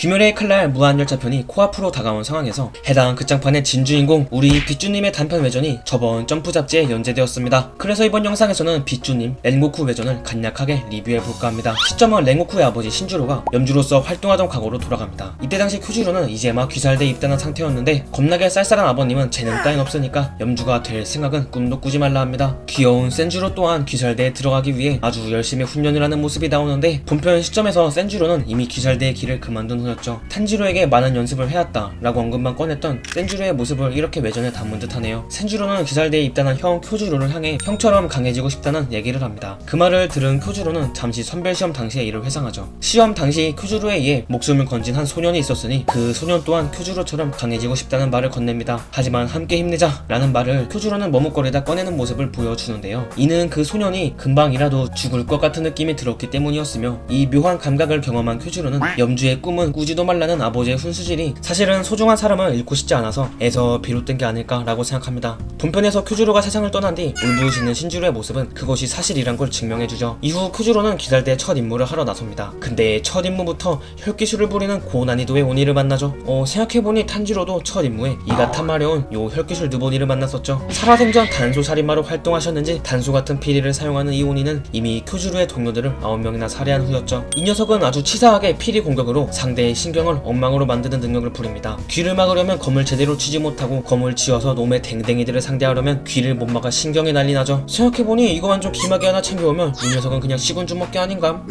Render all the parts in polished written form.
귀멸의 칼날 무한열차편이 코앞으로 다가온 상황에서 해당 극장판의 진주인공 우리 빗주님의 단편 외전이 저번 점프 잡지에 연재되었습니다. 그래서 이번 영상에서는 빗주님 렌고쿠 외전을 간략하게 리뷰해볼까 합니다. 시점은 렌고쿠의 아버지 신주로가 염주로서 활동하던 과거로 돌아갑니다. 이때 당시 큐주로는 이제 막 귀살대에 입단한 상태였는데 겁나게 쌀쌀한 아버님은 재능 따윈 없으니까 염주가 될 생각은 꿈도 꾸지 말라 합니다. 귀여운 센주로 또한 귀살대에 들어가기 위해 아주 열심히 훈련을 하는 모습이 나오는데 본편 시점에서 센주로는 이미 귀살대의 길을 그만둔 후였죠. 탄지로에게 많은 연습을 해왔다 라고 언급만 꺼냈던 센주로의 모습을 이렇게 외전에 담은 듯 하네요. 센주로는 귀살대에 입단한 형 쿄주로를 향해 형처럼 강해지고 싶다는 얘기를 합니다. 그 말을 들은 쿄주로는 잠시 선별시험 당시의 일을 회상하죠. 시험 당시 쿄주로에 의해 목숨을 건진 한 소년이 있었으니 그 소년 또한 쿄주로처럼 강해지고 싶다는 말을 건넵니다. 하지만 함께 힘내자 라는 말을 쿄주로는 머뭇거리다 꺼내는 모습을 보여주는데요. 이는 그 소년이 금방이라도 죽을 것 같은 느낌이 들었기 때문이었으며 이 묘한 감각을 경험한 쿄주로는 염주의 꿈은 꾸지도 말라는 아버지의 훈수질이 사실은 소중한 사람을 잃고 싶지 않아서 에서 비롯된 게 아닐까라고 생각합니다. 본편에서 쿄주로가 세상을 떠난 뒤 울부짖는 신주로의 모습은 그것이 사실이란 걸 증명해주죠. 이후 쿄주로는 기살대의 첫 임무를 하러 나섭니다. 근데 첫 임무부터 혈기술을 부리는 고난이도의 오니를 만나죠. 생각해보니 탄지로도 첫 임무에 이가 탐마려운 요 혈기술 느보니를 만났었죠. 살아생전 단소 살인마로 활동하셨는지 단소 같은 피리를 사용하는 이 오니는 이미 쿄주로의 동료들을 9명이나 살해한 후였죠. 이 녀석은 아주 치사하게 피리 공격으로 상대의 신경을 엉망으로 만드는 능력을 부립니다. 귀를 막으려면 검을 제대로 치지 못하고 검을 쥐어서 놈의 댕댕이들을 상대하려면 귀를 못 막아 신경이 난리 나죠. 생각해보니 이거 완전 귀마개 하나 챙겨오면 이 녀석은 그냥 시군주 먹기 아닌감?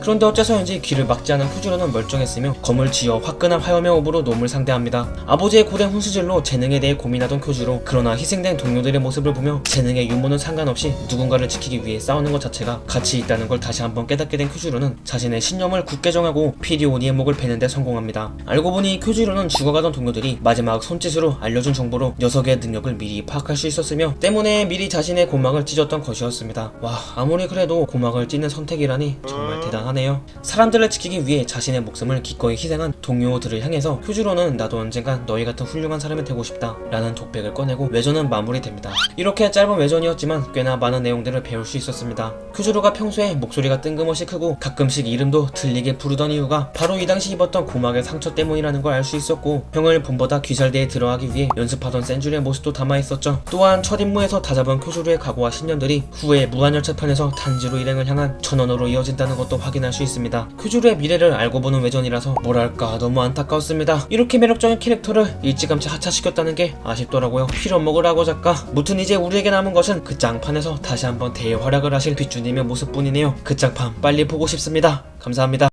그런데 어째서인지 귀를 막지 않은 큐주로는 멀쩡했으며 검을 쥐어 화끈한 화염의 호흡으로 놈을 상대합니다. 아버지의 고된 훈수질로 재능에 대해 고민하던 큐주로, 그러나 희생된 동료들의 모습을 보며 재능의 유무는 상관없이 누군가를 지키기 위해 싸우는 것 자체가 가치 있다는 걸 다시 한번 깨닫게 된 큐주로는 자신의 신념을 굳게 정하고 피리오니의 목을 베는데 성공합니다. 알고 보니 큐주로는 죽어가던 동료들이 마지막 손짓으로 알려준 정보로 녀석의 능력을 미리 파악할 수 있었으며 때문에 미리 자신의 고막을 찢었던 것이었습니다. 와, 아무리 그래도 고막을 찢는 선택이라니 정말 대단하네요. 사람들을 지키기 위해 자신의 목숨을 기꺼이 희생한 동료들을 향해서 큐주로는 나도 언젠간 너희 같은 훌륭한 사람이 되고 싶다 라는 독백을 꺼내고 외전은 마무리됩니다. 이렇게 짧은 외전이었지만 꽤나 많은 내용들을 배울 수 있었습니다. 큐주로가 평소에 목소리가 뜬금없이 크고 가끔씩 이름도 들리게 부르던 이유가 바로 이 당시 입었던 고막의 상처 때문이라는 걸 알 수 있었고, 형을 본보다 귀살대에 들어가기 위해 연습하던 센주리의 모습도 담아있었죠. 또한 첫 임무에서 다잡은 큐주로의 각오와 신념들이 후에 무한열차편에서 탄지로 일행을 향한 전원으로 이어진다는 것도 확인할 수 있습니다. 큐주로의 미래를 알고 보는 외전이라서 뭐랄까 너무 안타까웠습니다. 이렇게 매력적인 캐릭터를 일찌감치 하차시켰다는 게 아쉽더라고요. 필요 먹으라고 작가. 무튼 이제 우리에게 남은 것은 그 짱판에서 다시 한번 대활약을 하실 빗주님의 모습뿐이네요. 그 짱판 빨리 보고 싶습니다. 감사합니다.